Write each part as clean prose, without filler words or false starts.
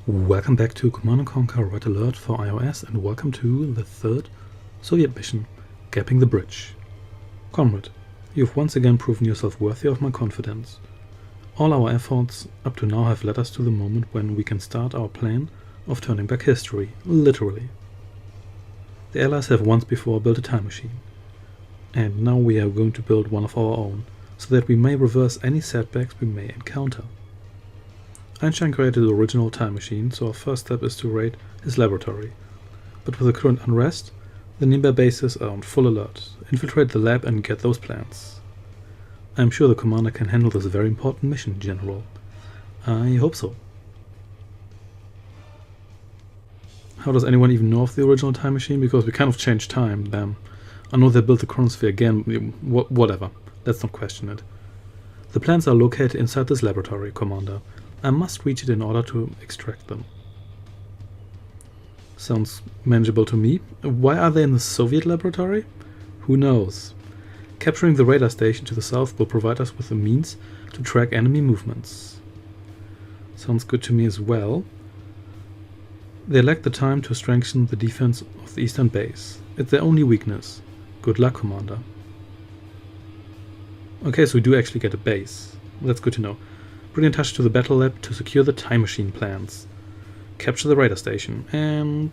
Welcome back to Command & Conquer Red Alert for iOS, and welcome to the third Soviet mission, Capping the Bridge. Comrade, you've once again proven yourself worthy of my confidence. All our efforts up to now have led us to the moment when we can start our plan of turning back history, literally. The Allies have once before built a time machine, and now we are going to build one of our own, so that we may reverse any setbacks we may encounter. Einstein created the original time machine, so our first step is to raid his laboratory. But with the current unrest, the nearby bases are on full alert. Infiltrate the lab and get those plans. I am sure the commander can handle this very important mission, General. I hope so. How does anyone even know of the original time machine? Because we kind of changed time then. I know they built the chronosphere again, whatever. Let's not question it. The plans are located inside this laboratory, Commander. I must reach it in order to extract them. Sounds manageable to me. Why are they in the Soviet laboratory? Who knows? Capturing the radar station to the south will provide us with the means to track enemy movements. Sounds good to me as well. They lack the time to strengthen the defense of the eastern base. It's their only weakness. Good luck, Commander. Okay, so we do actually get a base. That's good to know. Bring a touch to the battle lab to secure the time machine plans. Capture the radar station. And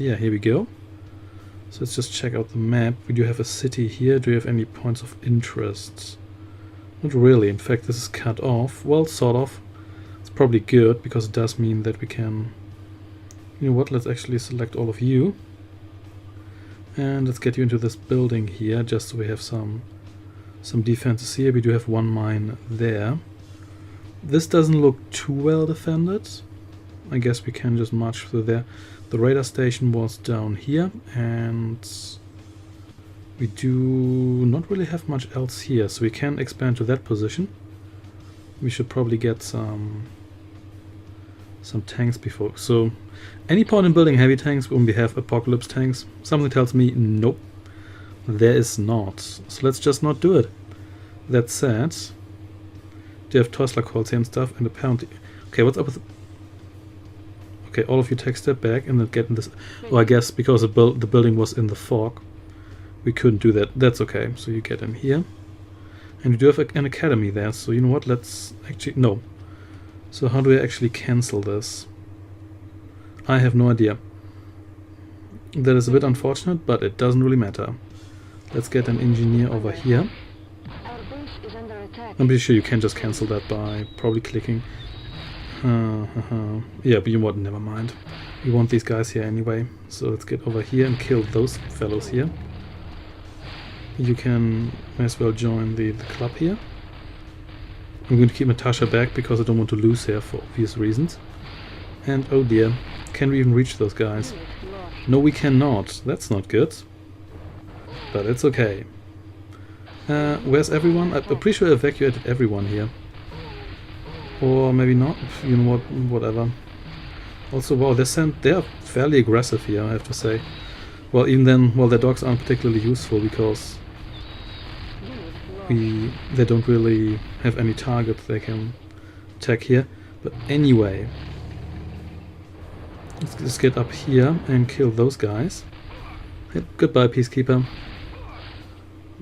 yeah, here we go. So let's just check out the map. We do have a city here. Do you have any points of interest? Not really. In fact, this is cut off. Well, sort of. It's probably good because it does mean that we can... You know what? Let's actually select all of you. And let's get you into this building here, just so we have some defenses here. We do have one mine there. This doesn't look too well defended. I guess we can just march through there. The radar station was down here, and we do not really have much else here, so we can expand to that position. We should probably get some tanks before. So, any point in building heavy tanks when we have apocalypse tanks? Something tells me nope, there is not. So let's just not do it. That said, they have Tesla calls here and stuff, and apparently... Okay, what's up with... Okay, all of you take a step back and then get in this... Oh, I guess because the building was in the fog, we couldn't do that. That's okay, so you get in here. And you do have an academy there, so you know what, let's actually... No. So how do I actually cancel this? I have no idea. That is a bit unfortunate, but it doesn't really matter. Let's get an engineer over here. I'm pretty sure you can just cancel that by probably clicking. Yeah, but you know what, never mind. We want these guys here anyway. So let's get over here and kill those fellows here. You can as well join the club here. I'm going to keep Natasha back because I don't want to lose her for obvious reasons. And oh dear, can we even reach those guys? No, we cannot. That's not good. But it's okay. Where's everyone? I'm pretty sure I evacuated everyone here. Or maybe not. You know what? Whatever. Also, wow, they're fairly aggressive here, I have to say. Well, even then, well, their dogs aren't particularly useful because they don't really have any target they can attack here. But anyway, let's just get up here and kill those guys. Hey, goodbye, Peacekeeper.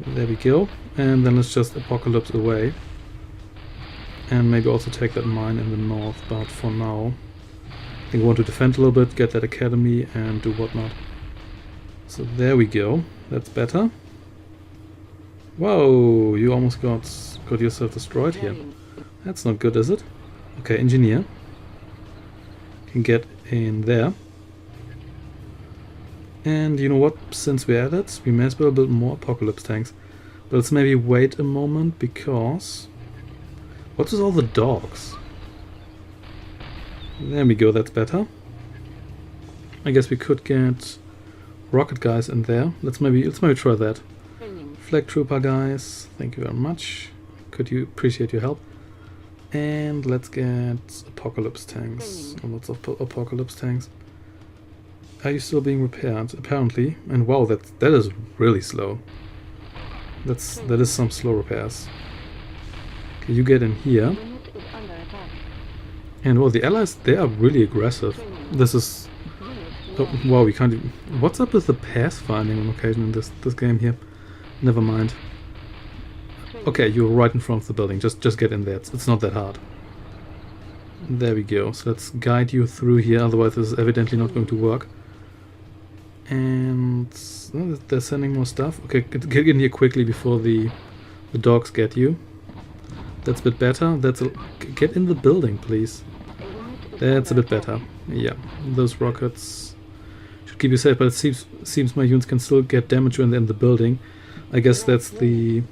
There we go. And then let's just apocalypse away. And maybe also take that mine in the north, but for now I think I want to defend a little bit, get that academy and do whatnot. So there we go. That's better. Whoa, you almost got yourself destroyed here. That's not good, is it? Okay, engineer. Can get in there. And you know what, since we're at it, we may as well build more apocalypse tanks. But let's maybe wait a moment, because... What's with all the dogs? There we go, that's better. I guess we could get rocket guys in there. Let's maybe try that. Flag trooper guys, thank you very much. Could you appreciate your help? And let's get apocalypse tanks. Lots of apocalypse tanks. Are you still being repaired? Apparently. And wow, that is really slow. That is some slow repairs. Okay, you get in here. And well, the allies, they are really aggressive. This is... Oh, wow, we can't even... What's up with the pathfinding on occasion in this game here? Never mind. Okay, you're right in front of the building. Just get in there. It's not that hard. There we go. So let's guide you through here. Otherwise, this is evidently not going to work. And oh, they're sending more stuff. Okay, get in here quickly before the dogs get you. That's a bit better. Get in the building, please. That's a bit better. Yeah, those rockets should keep you safe, but it seems my units can still get damage when they're in the building. I guess that's the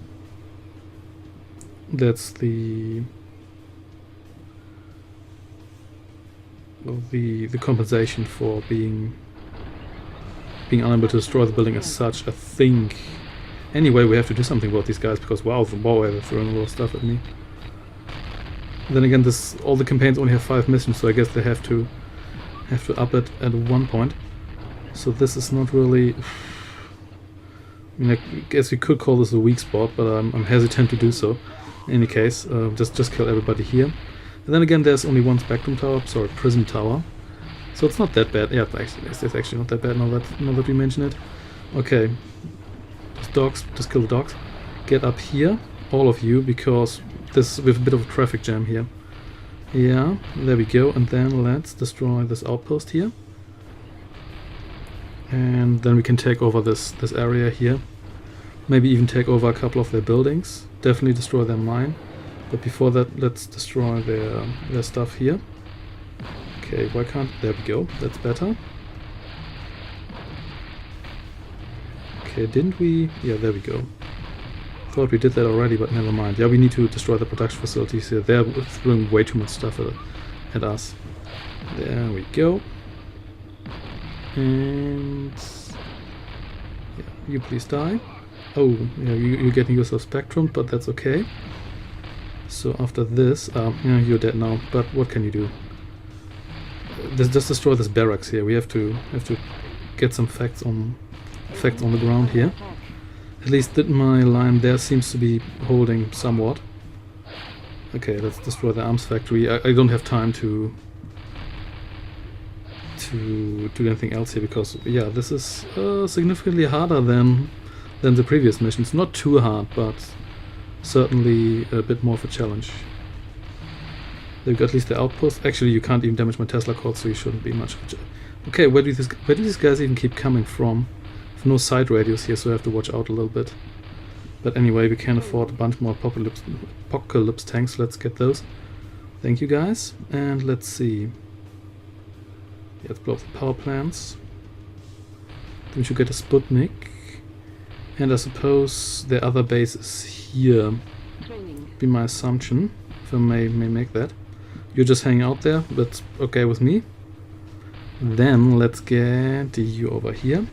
compensation for being unable to destroy the building as such, I think. Anyway, we have to do something about these guys because wow, they're throwing a lot of stuff at me. Then again, all the campaigns only have 5 missions, so I guess they have to up it at one point. So this is not really... I mean, I guess we could call this a weak spot, but I'm hesitant to do so. In any case, just kill everybody here. And then again, there's only one spectrum tower, sorry, prism tower. So it's not that bad. Yeah, it's actually not that bad now that we mention it. Okay, just kill the dogs. Get up here, all of you, because we have a bit of a traffic jam here. Yeah, there we go. And then let's destroy this outpost here. And then we can take over this area here. Maybe even take over a couple of their buildings. Definitely destroy their mine. But before that, let's destroy their stuff here. Okay, why can't... There we go. That's better. Okay, didn't we... Yeah, there we go. Thought we did that already, but never mind. Yeah, we need to destroy the production facilities here. They're throwing way too much stuff at us. There we go. And... yeah, you please die. Oh, yeah, you're getting yourself spectrum, but that's okay. So after this, yeah, you're dead now, but what can you do? Just destroy this barracks here. We have to get some facts on the ground here. At least my line there seems to be holding somewhat. Okay, let's destroy the arms factory. I don't have time to do anything else here because yeah, this is significantly harder than the previous missions. Not too hard, but certainly a bit more of a challenge. They've got at least the outpost. Actually, you can't even damage my Tesla cord, so you shouldn't be much of a challenge. Okay, where do these guys even keep coming from? There's no side radius here, so I have to watch out a little bit. But anyway, we can afford a bunch more apocalypse tanks. Let's get those. Thank you, guys. And let's see. Yeah, let's blow up the power plants. Then we should get a Sputnik. And I suppose the other base is here. Be my assumption, if I may make that. You're just hanging out there, that's okay with me. Then let's get you over here.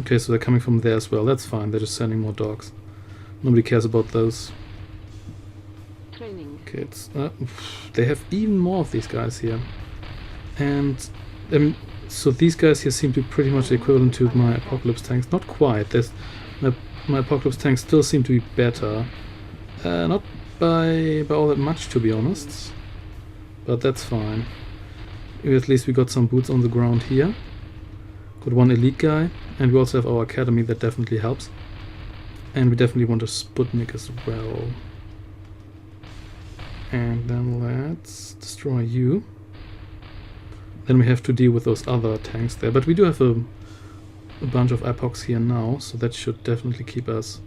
Okay, so they're coming from there as well. That's fine. They're just sending more dogs. Nobody cares about those. Okay, they have even more of these guys here. And so these guys here seem to be pretty much equivalent to my apocalypse tanks. Not quite. My apocalypse tanks still seem to be better. Not by all that much, to be honest. But that's fine. At least we got some boots on the ground here. Got one elite guy. And we also have our academy, that definitely helps. And we definitely want a Sputnik as well. And then let's destroy you. Then we have to deal with those other tanks there. But we do have a bunch of epochs here now, so that should definitely keep us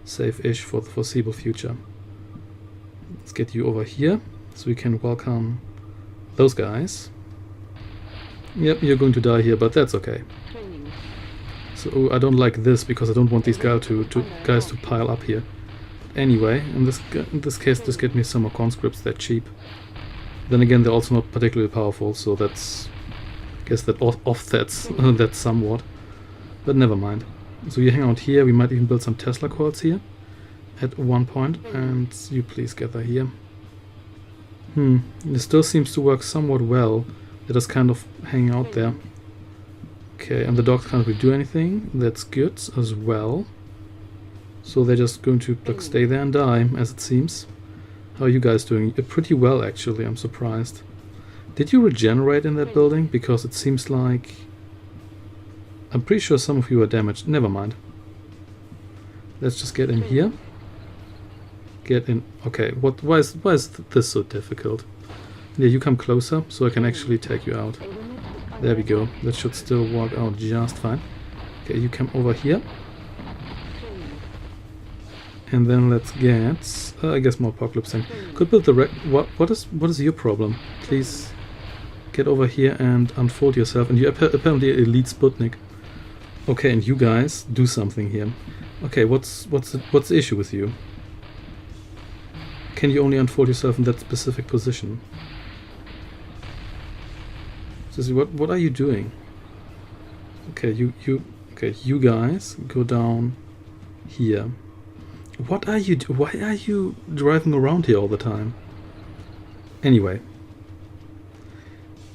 safe-ish for the foreseeable future. Let's get you over here, so we can welcome those guys. Yep, you're going to die here, but that's okay. So I don't like this because I don't want these guys to pile up here. But anyway, in this case, just get me some more conscripts. They're cheap. Then again, they're also not particularly powerful, so that's, I guess that offsets that somewhat. But never mind. So you hang out here. We might even build some Tesla cords here at one point, and you please gather here. This still seems to work somewhat well. They're just kind of hanging out there. Okay, and the dogs can't really do anything. That's good as well. So they're just going to stay there and die, as it seems. How are you guys doing? Pretty well, actually. I'm surprised. Did you regenerate in that building? Because it seems like... I'm pretty sure some of you are damaged. Never mind. Let's just get in here. Get in. Okay, why is this so difficult? Yeah, you come closer so I can actually take you out. There we go. That should still work out just fine. Okay, you come over here. And then let's get, I guess, more apocalypse thing. Could build the what is your problem? Please get over here and unfold yourself. And you apparently elite Sputnik. Okay, and you guys do something here. Okay, what's the issue with you? Can you only unfold yourself in that specific position? So what are you doing? Okay, you guys go down here. What are you why are you driving around here all the time? Anyway,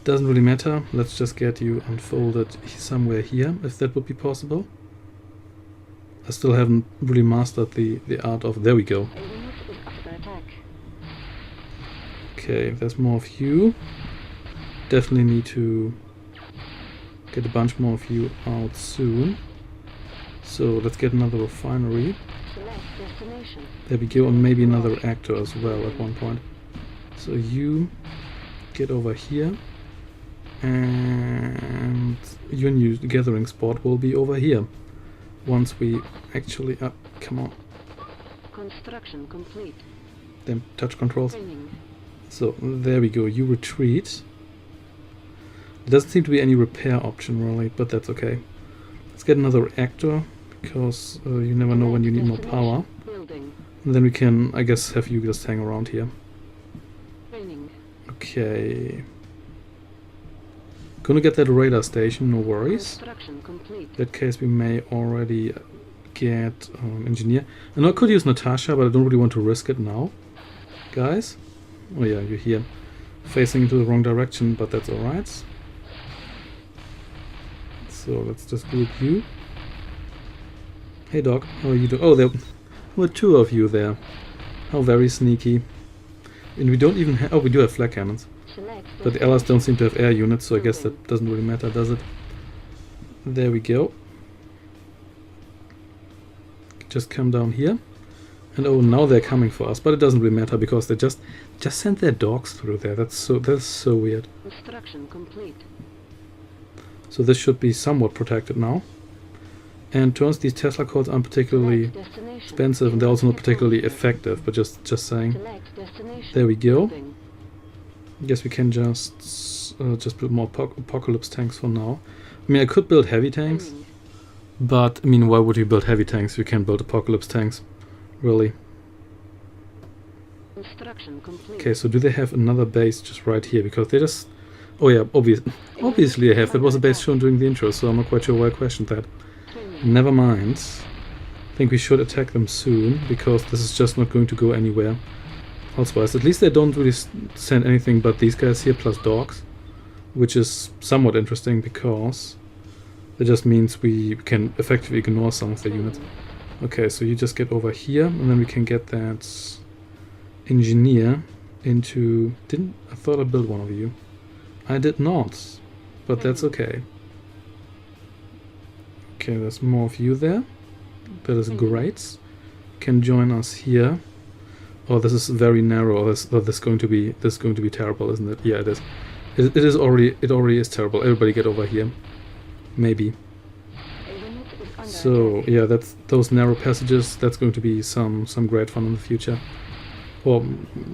doesn't really matter. Let's just get you unfolded somewhere here, if that would be possible. I still haven't really mastered the art of... There we go. Okay, there's more of you. Definitely need to get a bunch more of you out soon. So let's get another refinery. There we go, and maybe another reactor as well at one point. So you get over here, and your new gathering spot will be over here. Once we actually... come on. Construction complete. Damn, touch controls. So, there we go, you retreat. There doesn't seem to be any repair option really, but that's okay. Let's get another reactor, because you never know when you need more power. And then we can, I guess, have you just hang around here. Okay. Gonna get that radar station, no worries. In that case we may already get engineer. And I could use Natasha, but I don't really want to risk it now. Guys? Oh yeah, you're here. Facing into the wrong direction, but that's alright. So let's just group you. Hey Doc, how are you doing? Oh, there were two of you there. How very sneaky. And we don't even have... Oh, we do have flak cannons. But the allies don't seem to have air units, so I guess that doesn't really matter, does it? There we go. Just come down here. And oh, now they're coming for us, but it doesn't really matter because they just sent their dogs through there. That's so weird. Construction complete. So this should be somewhat protected now. And turns these Tesla codes aren't particularly expensive, and they're also not particularly effective, but just saying. There we go. I guess we can just build more apocalypse tanks for now. I mean, I could build heavy tanks, but I mean, why would you build heavy tanks if you can build apocalypse tanks? Really? Okay, so do they have another base just right here? Because they just... Oh yeah, obviously they have. That was a base shown during the intro, so I'm not quite sure why I questioned that. Never mind. I think we should attack them soon, because this is just not going to go anywhere. Elsewise, at least they don't really send anything but these guys here plus dogs, which is somewhat interesting because that just means we can effectively ignore some of the units. Okay, so you just get over here, and then we can get that engineer into... I thought I built one of you. I did not, but that's okay. Okay, there's more of you there. That is great. Can join us here. Oh, this is very narrow. This is going to be terrible, isn't it? Yeah, it is. It already is terrible. Everybody get over here. Maybe. So yeah, that's those narrow passages. That's going to be some great fun in the future. Or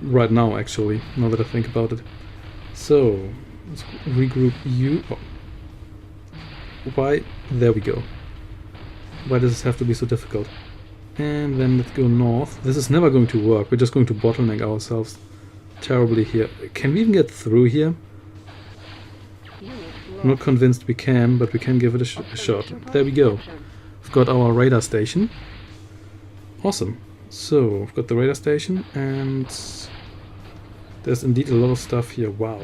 right now, actually. Now that I think about it. So let's regroup you. Oh. Why? There we go. Why does this have to be so difficult? And then let's go north. This is never going to work. We're just going to bottleneck ourselves terribly here. Can we even get through here? I'm not convinced we can, but we can give it a shot. There we go. We've got our radar station. Awesome. So, we've got the radar station, and there's indeed a lot of stuff here. Wow.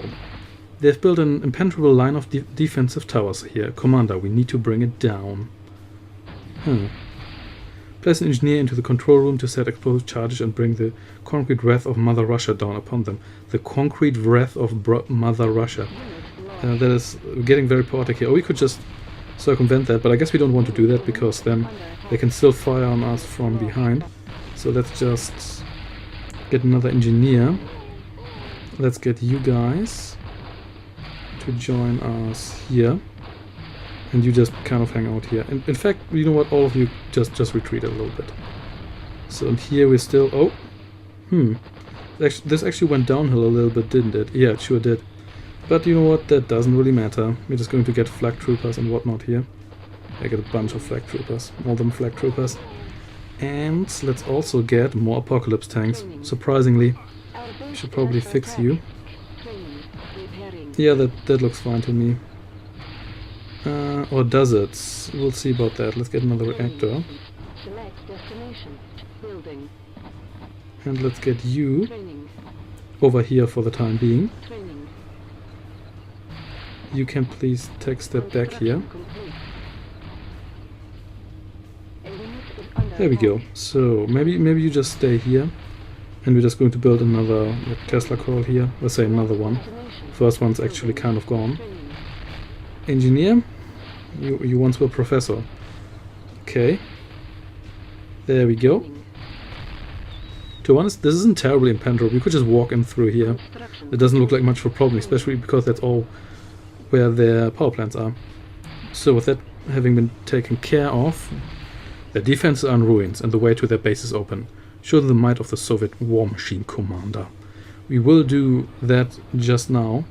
They've built an impenetrable line of defensive towers here. Commander, we need to bring it down. Place an engineer into the control room to set explosive charges and bring the concrete wrath of Mother Russia down upon them. The concrete wrath of Mother Russia. That is getting very poetic here. Or we could just circumvent that, but I guess we don't want to do that because then they can still fire on us from behind. So let's just get another engineer. Let's get you guys to join us here. And you just kind of hang out here. In fact, you know what? All of you just retreat a little bit. So and here we're still... Oh! This actually went downhill a little bit, didn't it? Yeah, it sure did. But you know what? That doesn't really matter. We're just going to get flak troopers and whatnot here. I get a bunch of flak troopers. All them flak troopers. And let's also get more apocalypse tanks. Surprisingly. We should probably fix you. Yeah, that looks fine to me. Or does it? We'll see about that. Let's get another reactor. And let's get you over here for the time being. You can please take a step back here. There we go. So maybe you just stay here. And we're just going to build another Tesla coil here. Let's say another one. First one's actually kind of gone. Engineer? You once were professor. Okay. There we go. To be honest, this isn't terribly impenetrable. We could just walk in through here. It doesn't look like much of a problem, especially because that's all where their power plants are. So with that having been taken care of, their defenses are in ruins and the way to their base is open. Show them the might of the Soviet war machine, Commander. We will do that just now.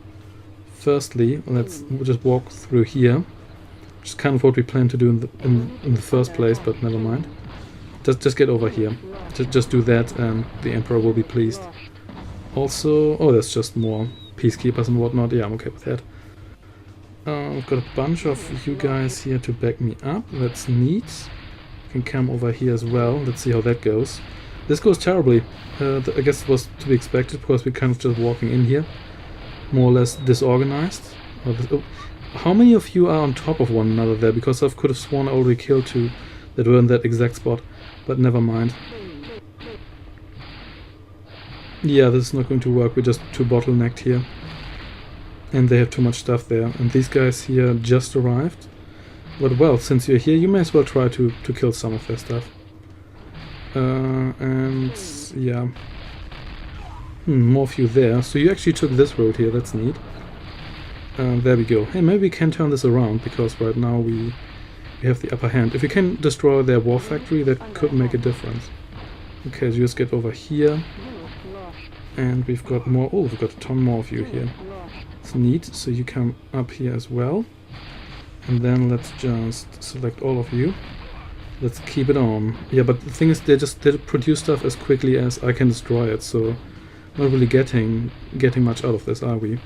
Firstly, we'll just walk through here, which is kind of what we planned to do in the first place, but never mind. Just get over here. Just do that, and the Emperor will be pleased. Also, oh, there's just more peacekeepers and whatnot. Yeah, I'm okay with that. I've got a bunch of you guys here to back me up. That's neat. You can come over here as well. Let's see how that goes. This goes terribly. I guess it was to be expected because we're kind of just walking in here. More or less disorganized. How many of you are on top of one another there? Because I could have sworn I already killed two that were in that exact spot. But never mind. Yeah, this is not going to work. We're just too bottlenecked here. And they have too much stuff there. And these guys here just arrived. But well, since you're here, you may as well try to kill some of their stuff. And yeah. More of you there. So you actually took this road here. That's neat. There we go. Hey, maybe we can turn this around, because right now we have the upper hand. If we can destroy their war factory, that could make a difference. Okay, so you just get over here. And we've got more. Oh, we've got a ton more of you here. It's neat. So you come up here as well. And then let's just select all of you. Let's keep it on. Yeah, but the thing is, they produce stuff as quickly as I can destroy it. So not really getting much out of this, are we?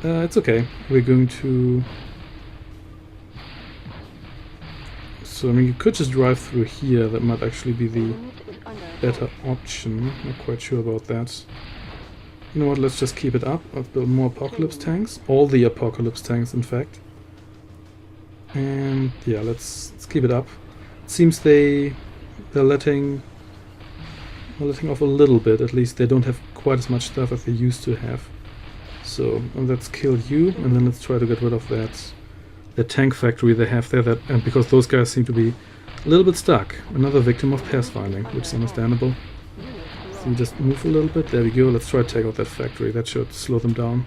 It's okay. We're going to... So, I mean, you could just drive through here. That might actually be the better option. Not quite sure about that. You know what, let's just keep it up. Let's build more apocalypse tanks. All the apocalypse tanks, in fact. And yeah, let's keep it up. It seems they're letting off a little bit. At least they don't have quite as much stuff as they used to have. So let's kill you, and then let's try to get rid of that tank factory they have there. And because those guys seem to be a little bit stuck. Another victim of pathfinding, which is understandable. So you just move a little bit. There we go. Let's try to take out that factory. That should slow them down.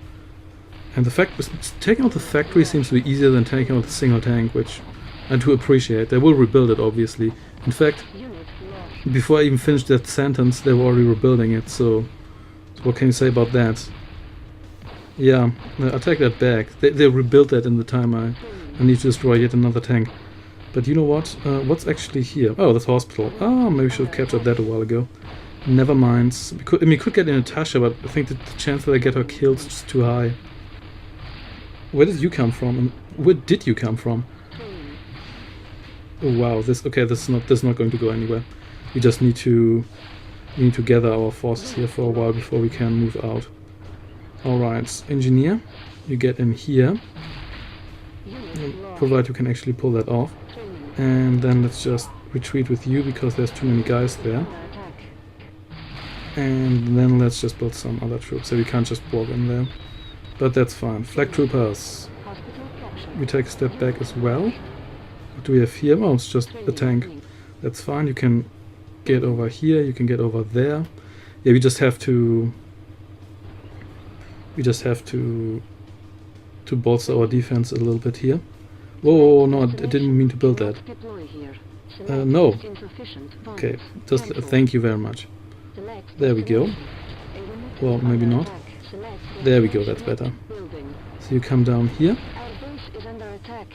And the fact taking out the factory seems to be easier than taking out the single tank, which I do appreciate. They will rebuild it, obviously. In fact, before I even finished that sentence, they were already rebuilding it. So what can you say about that? Yeah, I take that back. They rebuilt that in the time I need to destroy yet another tank. But you know what? What's actually here? Oh, that's hospital. Oh, maybe we should have captured that a while ago. Never mind. We could get in Natasha, but I think that the chance that I get her killed is just too high. Where did you come from? And where did you come from? Oh wow, this is not going to go anywhere. We just need to gather our forces here for a while before we can move out. Alright, engineer, you get in here. Provided you can actually pull that off. And then let's just retreat with you because there's too many guys there. Under attack. And then let's just build some other troops, so we can't just walk in there. But that's fine. Flag troopers. Hospital captured. We take a step back as well. What do we have here? Oh, it's just a tank. That's fine. You can get over here. You can get over there. Yeah, we just have to bolster our defense a little bit here. Whoa, no, I didn't mean to build that. Deploy here. No. Select insufficient funds. Okay, just Cancel. thank you very much. Select There we go. destination. A unit Well, is maybe under not. attack. Select There we go, destination. that's better. Building. So you come down here, Our base is under attack.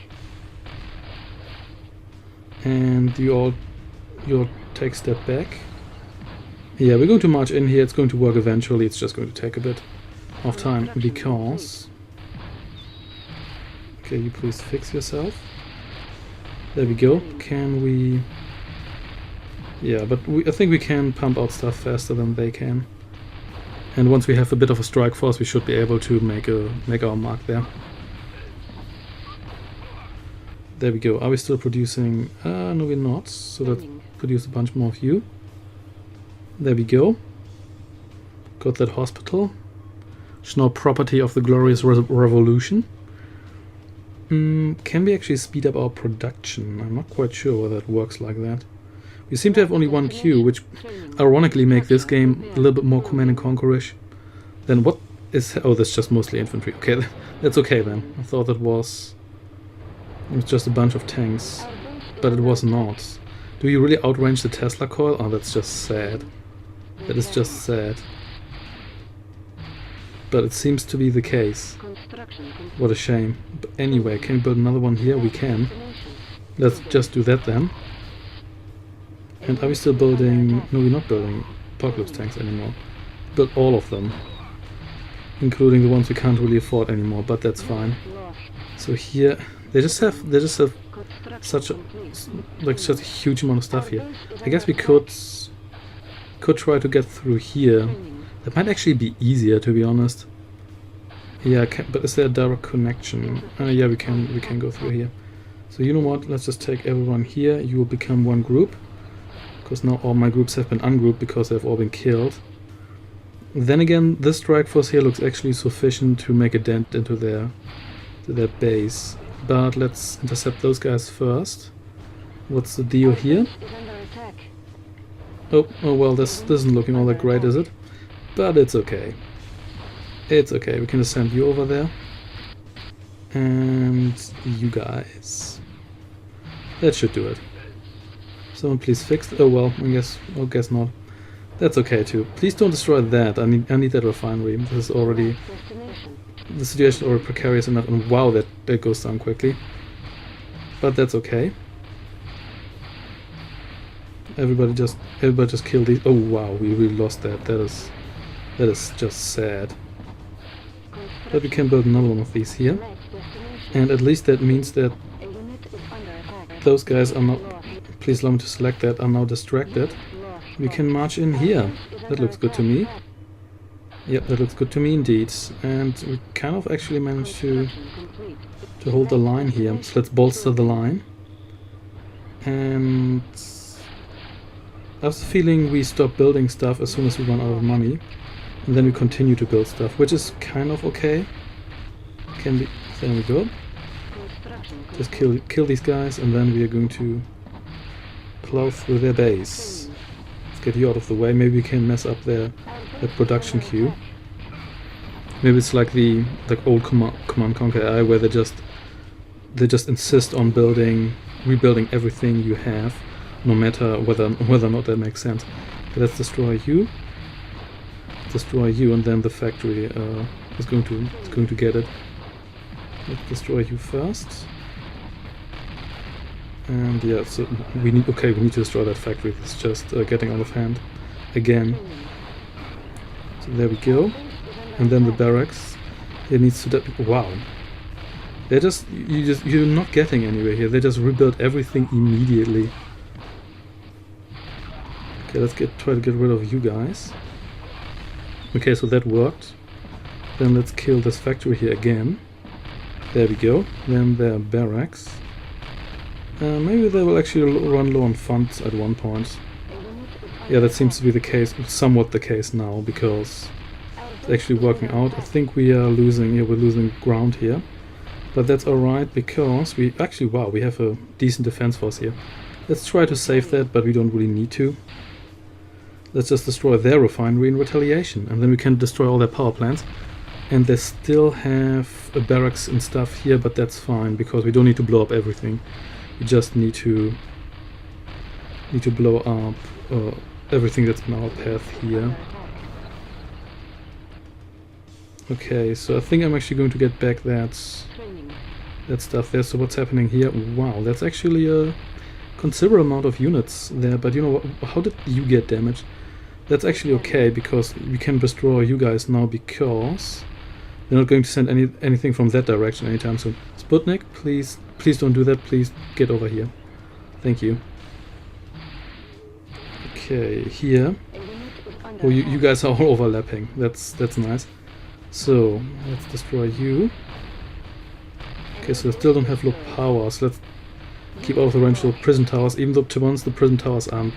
and you'll take a step back. Yeah, we're going to march in here. It's going to work eventually. It's just going to take a bit of time because... Okay, you please fix yourself. There we go. Can we... Yeah, but I think we can pump out stuff faster than they can. And once we have a bit of a strike force, we should be able to make our mark there. There we go. Are we still producing? No, we're not. So let's produce a bunch more of you. There we go. Got that hospital. It's now property of the glorious revolution. Can we actually speed up our production? I'm not quite sure whether it works like that. We seem to have only one queue, which ironically make this game a little bit more Command and Conquerish than what is... Oh, that's just mostly infantry. Okay, that's okay then. I thought it was just a bunch of tanks, but it was not. Do you really outrange the Tesla coil? Oh, that's just sad. That is just sad. But it seems to be the case. What a shame. But anyway, can we build another one here? We can. Let's just do that then. And are we still building... No, we're not building apocalypse tanks anymore. Build all of them. Including the ones we can't really afford anymore, but that's fine. So here... They just have such a huge amount of stuff here. I guess we could try to get through here. That might actually be easier, to be honest. Yeah, but is there a direct connection? Yeah, we can go through here. So you know what? Let's just take everyone here. You will become one group, because now all my groups have been ungrouped because they've all been killed. Then again, this strike force here looks actually sufficient to make a dent into their base. But let's intercept those guys first. What's the deal here? Oh well, this isn't looking all that great, is it? But it's okay. It's okay, we can just send you over there. And you guys. That should do it. Someone please fix it. Oh well, I guess not. That's okay too. Please don't destroy that. I need that refinery. This is already... The situation is already precarious enough, and wow, that goes down quickly. But that's okay. Everybody just kill these. Oh wow, we really lost that. That is just sad. But we can build another one of these here, and at least that means that those guys are not. Please allow me to select that. Are now distracted. We can march in here. That looks good to me. Yep, that looks good to me indeed. And we kind of actually managed to hold the line here. So let's bolster the line. And I have the feeling we stop building stuff as soon as we run out of money. And then we continue to build stuff, which is kind of okay. Can be... There we go. Just kill these guys, and then we are going to plow through their base. Let's get you out of the way. Maybe we can mess up their production queue. Maybe it's like the old Command Conquer AI, where they just insist on rebuilding everything you have, no matter whether or not that makes sense. Okay, let's destroy you, and then the factory is going to get it. Let's destroy you first. And yeah, so we need to destroy that factory. It's just getting out of hand again. So there we go. And then the barracks. It needs to... Wow. You're not getting anywhere here. They just rebuild everything immediately. Okay, let's try to get rid of you guys. Okay, so that worked. Then let's kill this factory here again. There we go. Then there are barracks. Maybe they will actually run low on funds at one point. Yeah, that seems to be the case, somewhat the case now, because it's actually working out. I think we are losing, yeah, we're losing ground here. But that's alright, because we actually, wow, we have a decent defense force here. Let's try to save that, but we don't really need to. Let's just destroy their refinery in retaliation, and then we can destroy all their power plants. And they still have a barracks and stuff here, but that's fine, because we don't need to blow up everything. We just need to blow up everything that's in our path here. Okay, so I think I'm actually going to get back that stuff there. So what's happening here? Wow, that's actually a considerable amount of units there, but you know what, how did you get damaged? That's actually okay, because we can destroy you guys now, because they're not going to send anything from that direction anytime soon. Sputnik, please don't do that. Please get over here. Thank you. Okay, here. Oh, you guys are all overlapping. That's nice. So let's destroy you. Okay, so they still don't have low power, so let's keep out of the range of prison towers, even though to once the prison towers aren't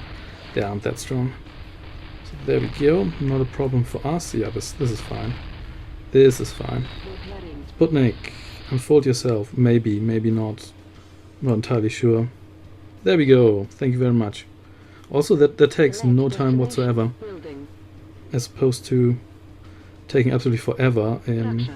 that strong. So there we go. Not a problem for us. Yeah, this is fine. This is fine. Sputnik, unfold yourself. Maybe not. Not entirely sure. There we go. Thank you very much. Also, that takes no time whatsoever, as opposed to taking absolutely forever in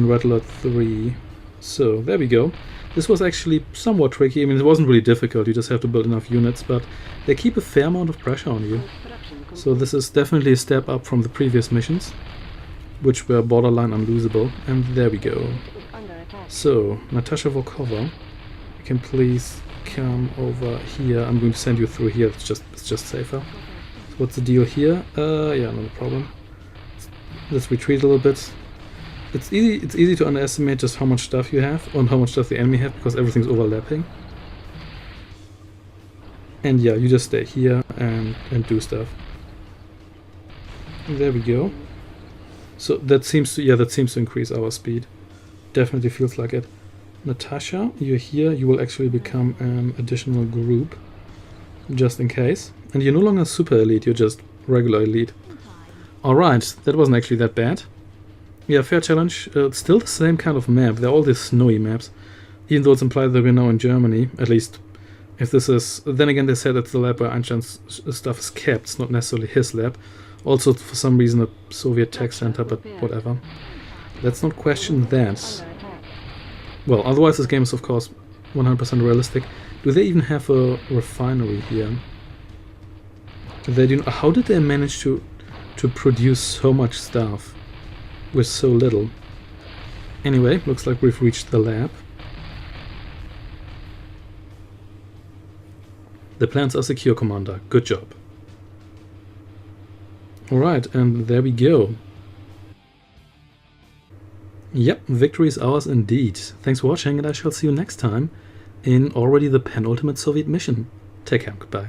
Red Alert 3. So there we go. This was actually somewhat tricky. I mean, it wasn't really difficult. You just have to build enough units, but they keep a fair amount of pressure on you. So this is definitely a step up from the previous missions, which were borderline unlosable. And there we go. So, Natasha Volkova, you can please come over here. I'm going to send you through here. It's just safer. So what's the deal here? Yeah, no problem. Let's retreat a little bit. It's easy to underestimate just how much stuff you have and how much stuff the enemy have, because everything's overlapping. And yeah, you just stay here and do stuff. And there we go. So that seems to increase our speed. Definitely feels like it. Natasha, you're here. You will actually become an additional group, just in case. And you're no longer super elite. You're just regular elite. All right, that wasn't actually that bad. Yeah, fair challenge. It's still the same kind of map. They're all these snowy maps, even though it's implied that we're now in Germany. At least, if this is. Then again, they said it's the lab where Einstein's stuff is kept. It's not necessarily his lab. Also, for some reason, a Soviet tech center, but whatever. Let's not question that. Well, otherwise this game is of course 100% realistic. Do they even have a refinery here? How did they manage to produce so much stuff with so little? Anyway, looks like we've reached the lab. The plans are secure, Commander. Good job. Alright, and there we go. Yep, victory is ours indeed. Thanks for watching, and I shall see you next time in already the penultimate Soviet mission. Take care, goodbye.